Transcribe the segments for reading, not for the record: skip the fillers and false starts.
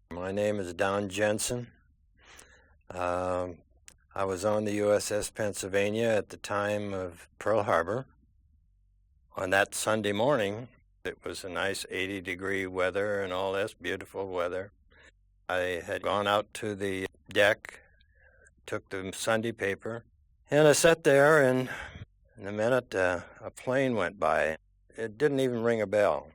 My name is Don Jensen. I was on the USS Pennsylvania at the time of Pearl Harbor. On that Sunday morning, it was a nice 80-degree weather and all this beautiful weather. I had gone out to the deck, took the Sunday paper, and I sat there, and in a minute a plane went by. It didn't even ring a bell.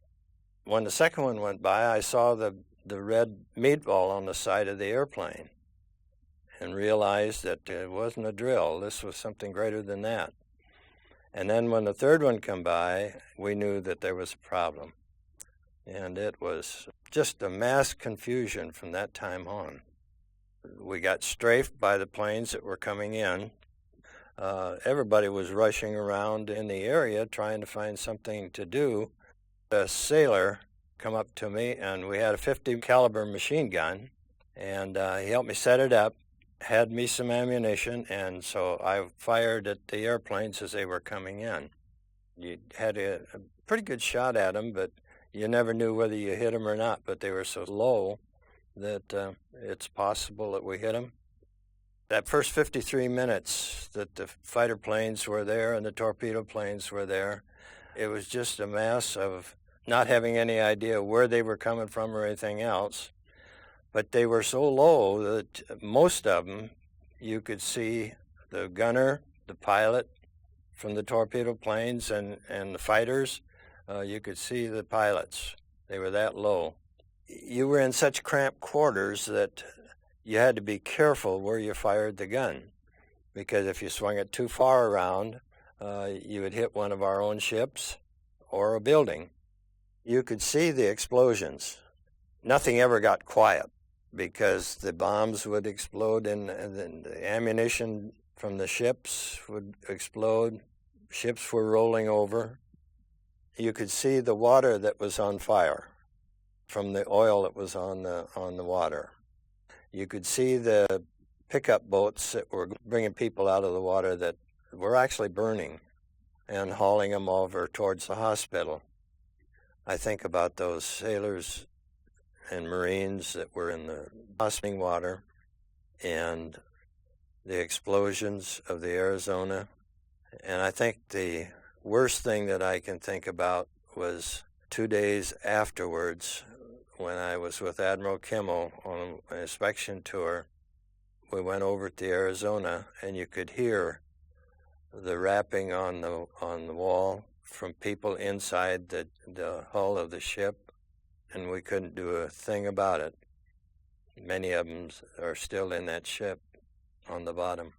When the second one went by, I saw the red meatball on the side of the airplane and realized that it wasn't a drill. This was something greater than that. And then when the third one came by, we knew that there was a problem. And it was just a mass confusion from that time on. We got strafed by the planes that were coming in. Everybody was rushing around in the area trying to find something to do. A sailor come up to me, and we had a 50 caliber machine gun, and he helped me set it up, had me some ammunition, and so I fired at the airplanes as they were coming in. You had a pretty good shot at them, but you never knew whether you hit them or not, but they were so low that it's possible that we hit them. That first 53 minutes that the fighter planes were there and the torpedo planes were there, it was just a mess of not having any idea where they were coming from or anything else. But they were so low that most of them, you could see the gunner, the pilot from the torpedo planes, and the fighters. You could see the pilots. They were that low. You were in such cramped quarters that you had to be careful where you fired the gun, because if you swung it too far around, you would hit one of our own ships or a building. You could see the explosions. Nothing ever got quiet, because the bombs would explode and the ammunition from the ships would explode. Ships were rolling over. You could see the water that was on fire from the oil that was on the water. You could see the pickup boats that were bringing people out of the water that were actually burning and hauling them over towards the hospital. I think about those sailors and Marines that were in the hospital water, and the explosions of the Arizona. And I think the worst thing that I can think about was 2 days afterwards when I was with Admiral Kimmel on an inspection tour. We went over to the Arizona, and you could hear the rapping on the wall from people inside the hull of the ship, and we couldn't do a thing about it. Many of them are still in that ship on the bottom.